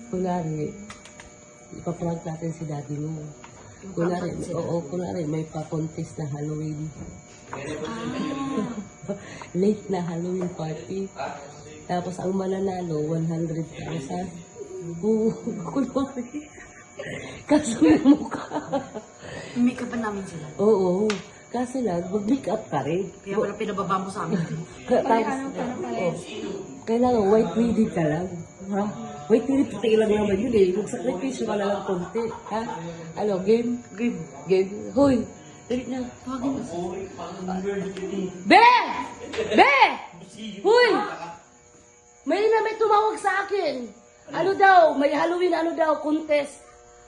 Kunwari, ipaprank natin si daddy mo. Kunwari, may pa-contest na Halloween. Late na Halloween party. Tapos ang mananalo, 100,000. Kunwari. Kaso yung mukha. Make up pa namin sila. Oo. Kasi lang, mag-make up ka rin. Kaya wala pinababa mo sa amin. Kailangan white lady ka lang. Ha? White lady, puti lang naman yun eh. Mag-sacrifice ka lang konti. Ha? Ano, game? Game. Hoy! Dali na. Tawagin mo. Be! Be! Hoy! May tumawag sa akin. Ano daw? May Halloween, contest.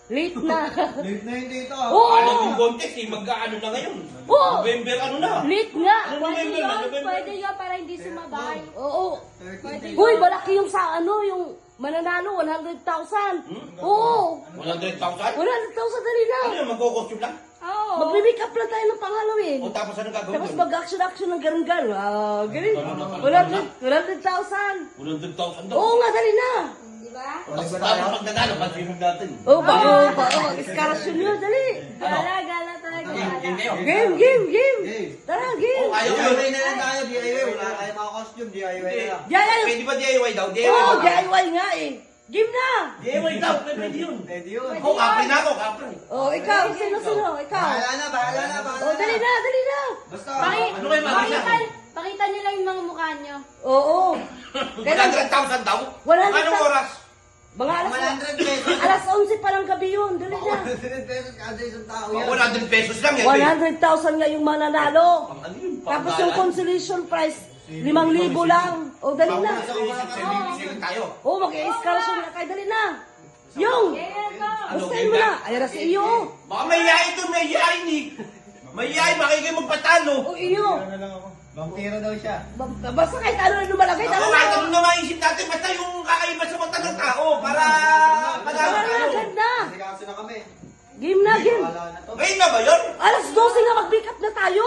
Late na. Late na yung dito. Oo! Halloween contest eh, mag-ano na ngayon? Oo! November ano na? Late nga. November na, November. Pwede yun para hindi sumabay. Oo. Hoy, malaki yung sa yung mananalo, 100,000. Oo. 100,000? 100,000 dali na. Ano yan, magko-costume lang? Oo. Magbe-make up lang tayo ng pang-Halloween. O tapos anong gagawin Tapos doon? mag-action ng garanggal. Galing. 100,000. 100,000 daw? Oo nga, dali na. Diba? Tapos pag nanalo, pag-film natin. Oo, mag-eskarasyon nyo, dali. Gala talaga. Game kayo? Game. Tara, game. Ayaw mo. DIY na lang tayo, DIY. Wala tayong mga costume, DIY na lang. Yan. Pwede ba DIY daw? DIY Oo, ba? DIY nga eh. Game na. DIY daw, pwede yun. Pwede yun. Ako, kapre na ako, kapre. Oh, ikaw, sino? Ikaw. Bahala na. Oh, dali na. Basta, Ano kayo mag-isa? Pakita nyo lang yung mga mukha nyo. Oo. 100,000 daw? 100,000. Anong oras? Mga 100 pesos. alas 11 pa lang gabi yun. Dali na. 100 pesos kada isang tao yan. 100 pesos lang yan. 100,000 nga yung mananalo. Ano yun? Tapos yung consolation prize, 5,000 lang. O, dali na. Pag-uusap tayo. O, mag-i-eskarasyon na kayo. Dali na. Yung! Gustahin mo na. Ayan na si iyo. Baka may yain doon, may yain eh. May yain, makikay magpatalo. O, iyo. Vampiro daw siya. Basta kahit ano na lumalagay. Ako, Dali kahit na. ano na maisip natin, basta yung kakaiba sa mata ng tao para Tara panalo na, tayo. ganda. Kasi na kami. Game na, game. Wala na to. Ngayon na ba yun? Alas 12 nga mag-pick up na tayo.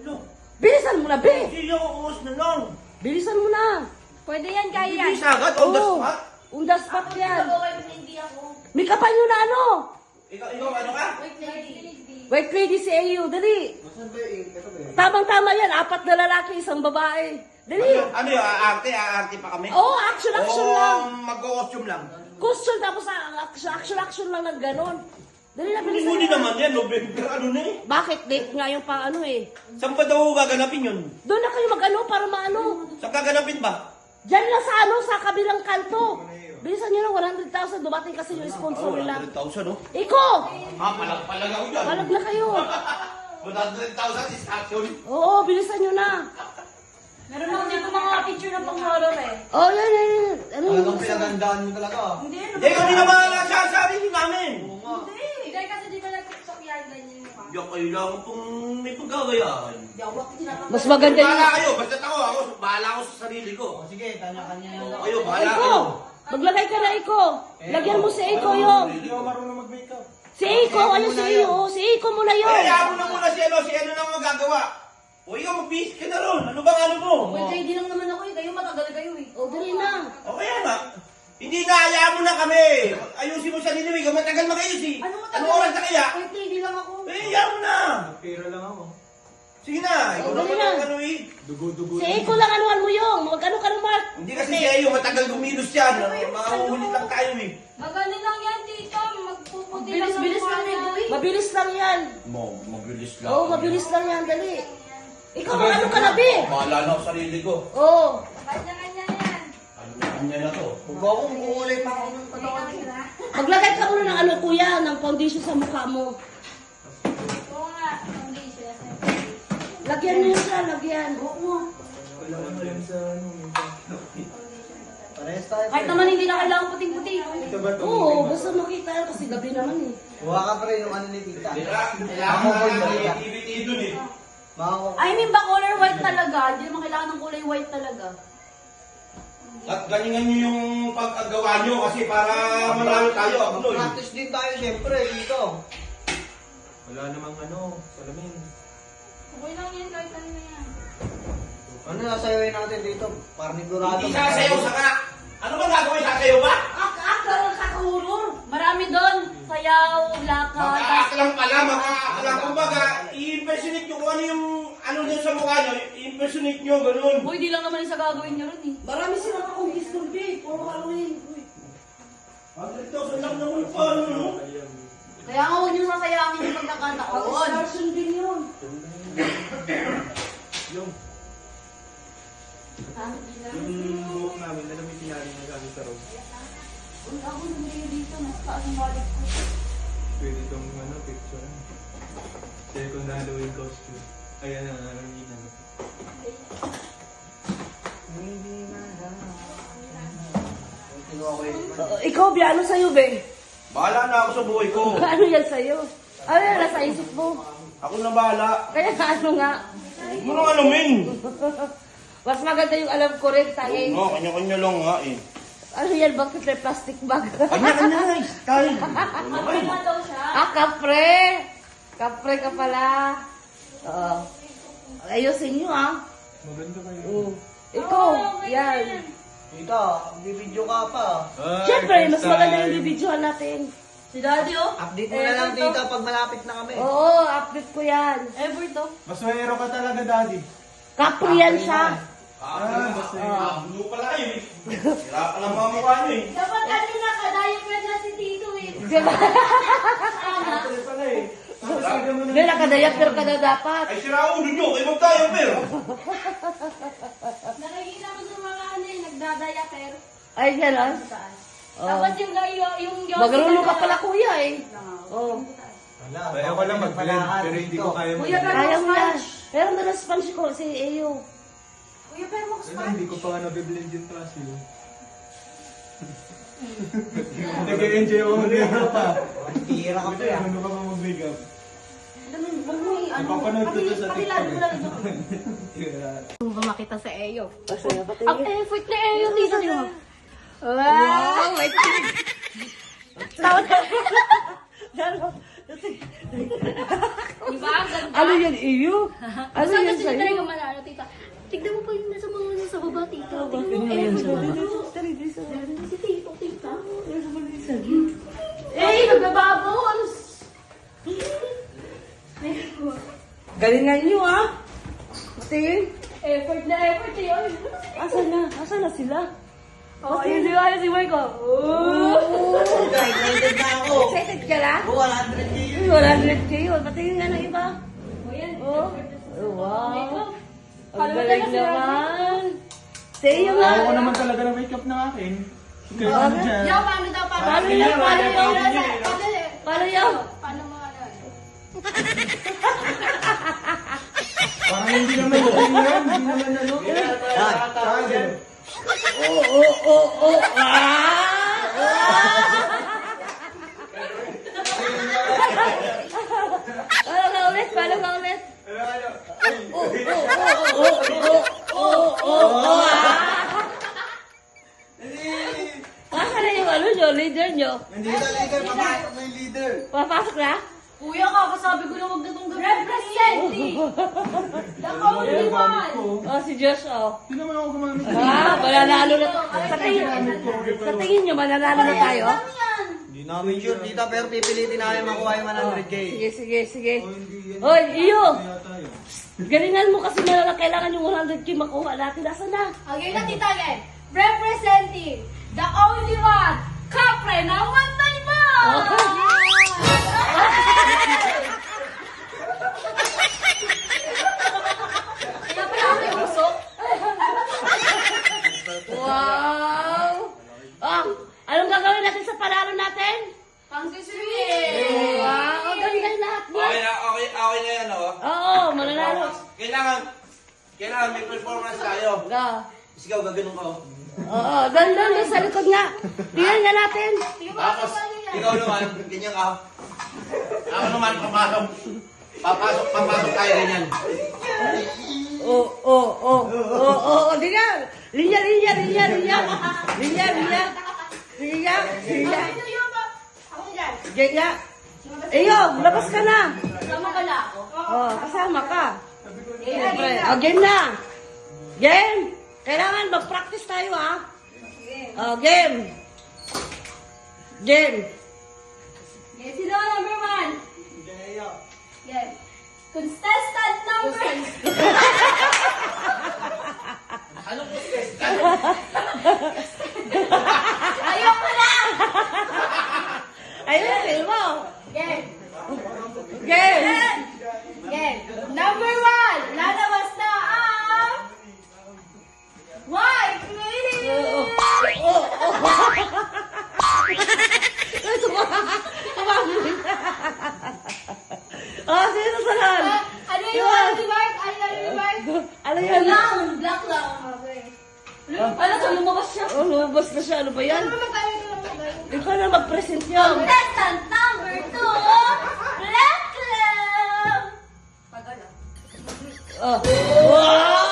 Ano? Bilisan mo na, be. Hindi ako uus na lang. Bilisan mo na. Pwede yan, kaya yan. Hindi sagad, on the Oo. spot. Undas spot yan. Hindi ako. May kapal nyo na ano. Ikaw ano ka? Wait, lady. White lady si AU, dali. Saan ba yung ink? Ito ba yun? Tamang-tama yan, 4 na lalaki, 1 babae. Dali. Ano yun, aarte pa kami? Oo, action lang. Mag-costume lang. Question tapos action lang ng ganon. Dali na, bilisan Huli mo. naman yan, November, ano na eh. Bakit? Late nga yung pang ano eh. Saan ba daw gaganapin yun? Doon na kayo mag-ano para maano. Saan gaganapin ba? Diyan lang sa kabilang kanto. Bilisan nyo lang, 100,000. Dumating kasi yung sponsor nila. 100,000 oh. Iko! Palag ako dyan. Palag na kayo. 100,000 is action. Oo, bilisan nyo na. Meron lang dito mga picture ng pang-horror eh. Oh, yan. Ano Talagang yung pinagandaan mo talaga. Hindi, ano Hindi, kami naman nasa sarili namin. Oo nga. Hindi, kasi di ba nag-tiktok yan, ganyan yung mukha. Diyan kayo lang kung may pagkagayaan. Yawak, tinatapos. Mas maganda Bahala yung... kayo, basta ako, bahala ako sa sarili ko. O sige, kanya-kanya na lang. Kayo, bahala Iko! kayo. Maglagay ka na, Iko. Lagyan mo si Iko yung... Hindi ako marunong mag-makeup. Si Iko, ano si Iyo? Si Iko muna Ay, yun. hayaan mo na muna si ano lang magagawa. O ikaw, mag-busy ka na ron. Ano bang ano mo? Wait, lady lang naman ako eh. Kayo matagal kayo eh. O, dali na. O kaya nga. Hindi na, hayaan mo na kami. Ayusin mo sa niliwig. Matagal mag-ayos eh. Ano Anong oras na kaya? Wait, lady lang ako. Eh, hayaan mo na. Pero lang ako. Sige na, ikaw Oh, naman dali na. ang ano eh. Dugo-dugo. Si Iko lang anuhan mo yung. Mag-ano ka ng Mark. Hindi kasi siya yung matagal gumilos yan. Mahuhulit lang tayo eh. Magano lang yan, tito. Magpuputi lang ng Bilis-bilis mukha lang niya. yan. Mabilis lang yan. Mabilis lang. Oo, mabilis lang yan. Dali. Ikaw, ano ka na, Bi? Bahala na ako sa sarili ko. Oo. Kanya-kanya yan. Kanya na to. Huwag akong kukulay pa ako ng katawan. Maglagay ka muna ng ano, kuya, ng foundation sa mukha mo. Oo nga, foundation. Lagyan mo yun siya, lagyan. Oo. Wala ko lang sa ano. Parehas tayo. Kahit naman hindi na kailangan puting-puti. Ito ba ito? Oo, basta makita yan kasi gabi naman eh. Kuha ka pa rin yung ano ni tita. Kailangan mo na i-ibit doon eh. I mean ba color white talaga? Hindi naman kailangan ng kulay white talaga. At galingan nyo yung pagkagawa nyo kasi para marami tayo. Abloy. Practice din tayo siyempre dito. Wala namang ano, salamin. Okay lang yan, kahit ano na yan. Ano nasayawin natin dito? Parnigurado. Hindi sasayaw sa ka. Ano ba gagawin? Sasayaw ba? Marami doon. Sayaw, lakad. Makaaklang pala, makaaklang. Kumbaga, i-impersonate nyo kung ano yung ano dyan sa mukha nyo. I-impersonate nyo, ganun. Uy, di lang naman yung sa gagawin niyo rin eh. Marami silang akong disturbe. Puro Halloween. 100,000 lang naman pa, ano, no? Kaya nga huwag niyo sasayangin yung pagkakataon. Starson din yun. Yung buhok namin, nalamitin namin yung gamit sa road. Uy, ako nabili dito. Mas taas ang balik ko. Pwede itong picture. Second Halloween costume. Ayan na, Halloween na. Ikaw, Bia, ano sa'yo, be? Bahala na ako sa buhay ko. Ano yan sa'yo? Ano yan nasa isip mo? Ako na bahala. Kaya ano nga? Huwag mo nang alamin. Mas maganda yung alam ko rin tayo. Oo, kanya-kanya lang nga eh. Ano yan? Bakit may plastic bag? Kanya-kanya nga eh. Style. Kapre nga daw siya. Kapre! Kapre ka pala. Oo. Ayusin nyo, Maganda kayo. Ikaw, yan. Tita, bibidyo ka pa. Siyempre, mas maganda yung bibidyohan natin. Si Daddy oh. Update mo na lang, tita, pag malapit na kami. Oo, update ko yan. Ever to. Maswero ka talaga, daddy. Kapre yan siya. Bulo pala kayo eh. Sira pa lang mga mukha nyo eh. Dapat ano na ka-diaper na si Tito eh. Diba? Sana. pala eh. Hindi, nakadayapir ka na dapat. Ay, sira ulo nyo. Kayo magtayo pero. Nakikita ko sa mga ano eh, nagdadiaper. Ay, gano'n. Tapos yung yung Magrunong ka pala, kuya eh. Oo. Wala. Kaya ko lang mag-blend, pero hindi ko kaya Kuya, pero Kaya mo yan. sponge. Pero na sponge ko, si Eyo. Kuya, pero mo Wala, hindi ko pa nga nabiblend yung trash yun. Nag-enjoy ako mag-makeup pa. Tira ka pa yan. Ano ka pa mag-makeup? Huwag mo Napapanood ko to sa pakilala mo lang ito. TikTok. Kung ba makita sa Eyo. Masaya pa Ang effort ni Eyo, Tito. Wow! Wait. Tawa ka. Diba? Ang ganda. Ano yan, Eyo? Ano Saan yan kasi sa'yo? tayo manalo, tita? Tignan mo pa yung nasa mga nasa baba, tita. Tignan mo, Ano yan sa baba? Si Tito, tita. Eh, nagbababo. Ano? Galingan nyo, Tingin. Effort na effort eh. Ay, Asan na? Asan na sila? oh, ayun si Maya, si Marco. Excited na ako. Excited ka na? 100K yun. 100K yun. Patingin nga ng iba. Oh, yan. Oh. Wow. Makeup. Ang Paano galing talaga sila? naman. Sa iyo nga. Ako naman talaga ng makeup ng akin. Kaya ano dyan? Yo, paano daw? Paano? Paano yan? Paano yan? Paano? Paano yan? Paano mga ano? Parang hindi naman yun. Hindi naman ano. Oh. Paano ka ulit? Paano ka ulit? Asan na yung ano nyo? Leader nyo? Hindi na leader, papasok na yung leader. Papasok na? Kuya, kakasabi ko na wag na itong gabi. Representing! The only one! Oh, si Josh, Hindi naman ako gumamit. mananalo na. Sa tingin nyo, mananalo na tayo? Ano yan? Hindi namin sure, tita, pero pipilitin namin makuha yung 100K. Sige. Hoy, iyo! Galingan mo kasi na kailangan yung 100K makuha natin. Nasaan na? Okay na, tita, again. Representing the only one, Kapre na Mantay mo! Kaya pala ako yung usok. Wow! Anong gagawin natin sa panalo natin? Pang siswing! Wow! Galingan lahat mo. Okay na yan, oh. Oo, mananalo. Kailangan may performance tayo. Sigaw, gaganon ka, oh. Oo, doon sa likod nga. Tingnan nga natin. Tapos, ikaw naman, ganyan ka. Ako naman, papasok tayo ganyan. Oo, tingnan. Linya. Sige nga. Ako dyan. Sige nga. Eyo, labas ka na. Sama ka na ako. Oh, kasama ka. O, game na. Game. Kailangan mag-practice tayo, ha? O, game. Game. Okay, sino ang number 1? Yes. Contestant number... Ayoko na! Ayun, feel mo. Game. Game. Game. Number 1. Lalabas na ang... White lady! Oh, sino sunod? Ano yung Mark? Ano yan? Black lang. Okay. Ano to? Lumabas siya. Oh, lumabas na siya. Ano ba yan? Ano magkano ito lang magkano? Ikaw na mag-present yan. Contestant number 2, Black Clam! Tagal ah. Oh. Wow!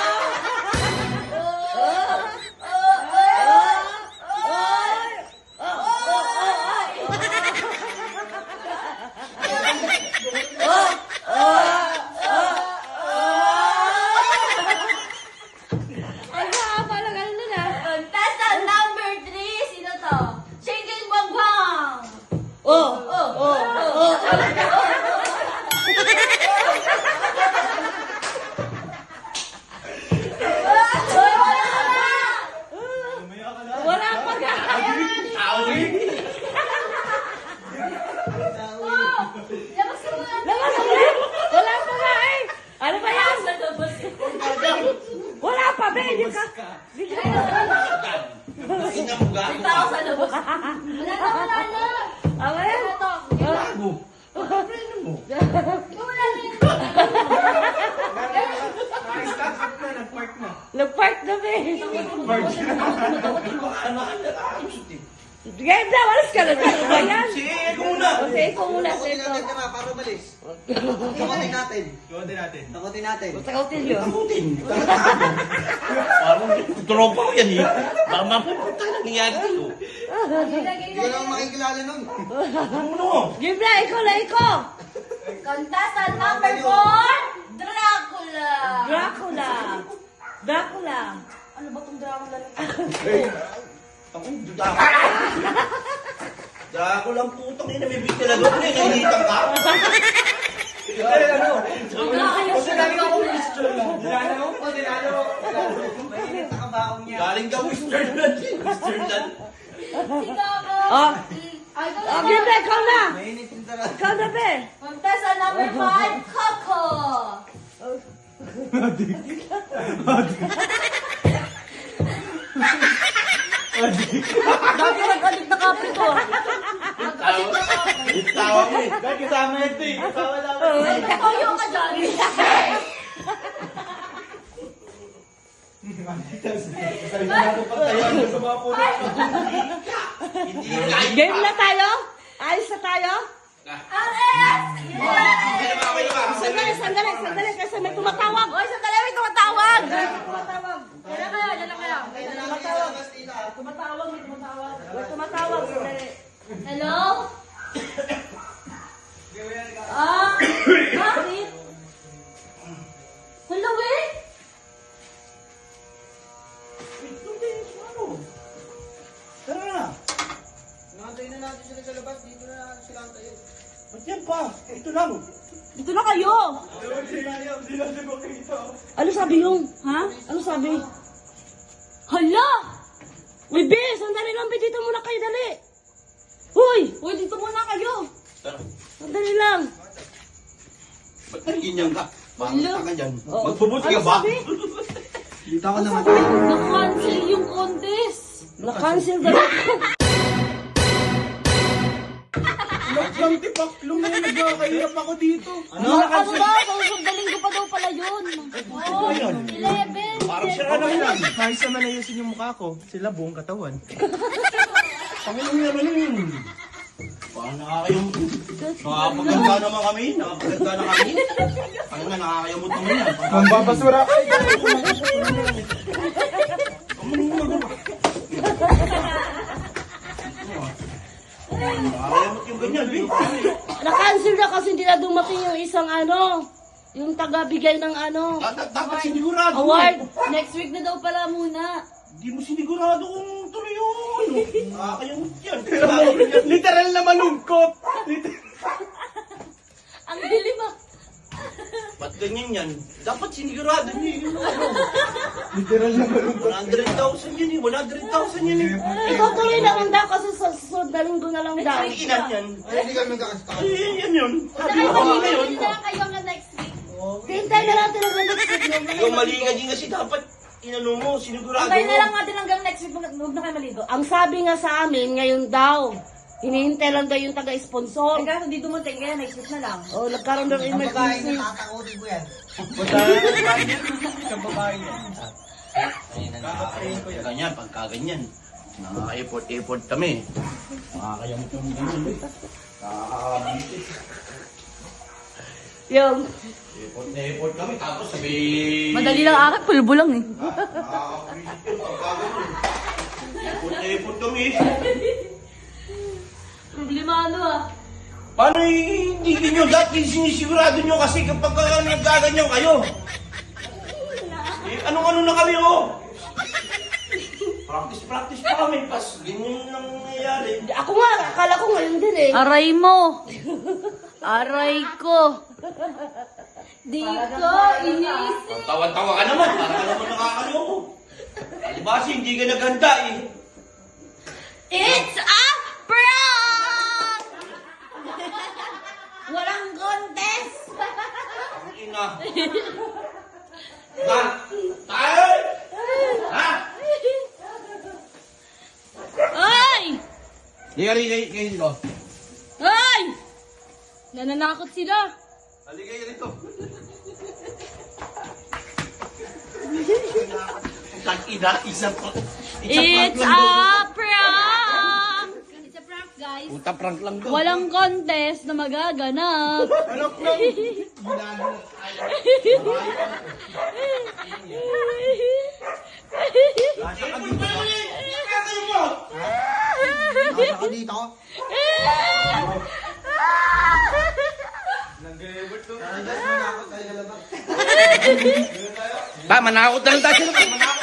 Contestant number 3, sino to? Shingin Bangwang! Wala pa nga. Labas ka muna! Labas ulit. Wala pa nga eh. Ano ba yan? Wala pa, be. Hindi ka. Dito ako sa labas. Wala na! Ano yan? Ano to? Wala na yun. Naka-stand up na, nag-park na. Nag-park na, be. Park Game na. Walas ka na. Ano ba yan? Si Eko muna. Okay, ikaw muna. Takutin Ito. natin tama, para umalis. Takutin natin. Iwan natin. Takutin natin. Sa kautilyo. Takutin. Parang tropa ko yan eh. Baka mapupunta na nangyari dito. Hindi ko naman makikilala nun. Ano? Game na. Ikaw na, ikaw. Contestant number 4, Dracula! Dracula. Ano ba tong Dracula? Ako, Dako lang putang ina, may big talaga ko na, nahihitang ka. Mainit na kabaong niya. Galing ka Western Land. Western Land. Sino ako? Oh. Ay, Game na. Ikaw na. Mainit din talaga. Ikaw na, be. Contestant number 5, Coco! Dati nag-adik na kapre ko. Tawa mo eh. Dahil kasama ito eh. Kasama namin. Toyo ka dyan! Game na tayo? Ayos na tayo? RS! Sandali. Kasi may tumatawag. Oy, sandali, may tumatawag. Dala kayo, dala kayo. May tumatawag. Sandali. Hello? Bakit? Hello, eh? Tara na. Nakantay na natin sila sa labas. Dito na natin sila antayin. Ba't yan pa? Ito lang. Dito na kayo. Ano sabi yung? Ha? Ano sabi? Hala! Uy, be! Sandali lang, be. Dito muna kayo, dali. Uy, dito muna kayo. Tara. Sandali lang. Ba't nagkinyan ka? Pangita ka dyan. Oo. Magpubuti ka Ano ba? sabi? Dito ako namatay. Na-cancel yung contest. Na-cancel daw. Ang tipaklong na yun, nagkakahirap ako dito. Ano ba? Susundalin ko pa daw pala yun. Oh, 11. Parang siya ka naman yan. Kahit naman ayusin yung mukha ko, sila buong katawan. Panginoon naman yun. Parang nakakaganda naman kami. Nakakaganda na kami. Parang nga nakakayamot naman yan. Mambabasura ka. Nakakayamot yung ganyan, Bin. Na-cancel na kasi hindi na dumating yung isang ano. Yung taga-bigay ng ano, Dapat sinigurado. award. Next week na daw pala muna. Hindi mo sinigurado kung tuloy yun. Nakakayamot yan. Literal na malungkot. Ang dilim ah. Ba't ganyan yan? Dapat sinigurado niyo yung ano. Literal na malungkot. 100,000 yun eh. 100,000 yun eh. Ikaw tuloy naman daw kasi sa susunod na linggo na lang daw. Ay, ilan yan? Ay, hindi kami magkakasama. Ay, yan yun. Sabi Ay, ko nga ngayon. hindi na kayo nga next week. Hintay na natin ang next week. Ikaw mali ka din kasi dapat inano mo, sinigurado Hintay na lang mo. natin hanggang next week. Huwag na kayo maligo. Ang sabi nga sa amin, ngayon daw. Hinihintay lang daw yung taga-sponsor. Ay, kaso di dumating kaya next week na lang. Oh, nagkaroon ng Ang babae emergency. niya, tatakutin ko yan. Sa babae niya. Ganyan, pagka ganyan. Nakaka-effort kami. Nakakayamot yung ganyan. Nakakabilis. Yung, Effort kami, tapos sabi... madali lang akin, pulbo lang eh. Nakakabilis yun, pagka ganyan. Effort kami. Problemado ah. Paano hindi nyo dati sinisigurado nyo kasi kapag nagkaganyan kayo? Eh, anong-ano na kami, oh? Practice pa kami, pas ganyan lang nangyayari. Ako nga, akala ko ngayon din eh. Aray mo! Aray ko! Di ko iniisip. Tawa-tawa ka naman, para ka naman nakakaloko. Alibasi, hindi ka naghanda eh. It's a prank! Walang contest! Ang ina. Tayo! Ha? Ay! Hindi ka rin kayo dito. Ay! Nananakot sila. Halika kayo dito. Tag-ina, isa pa. It's a prank! It's a prank, guys. Puta prank lang daw. Walang contest na magaganap. Nasa ka dito. Kaya kayo mo. Nasa ka dito. Nag-effort to. Ay, guys, manakot tayo sa labas. Ba, manakot na lang tayo. Manakot.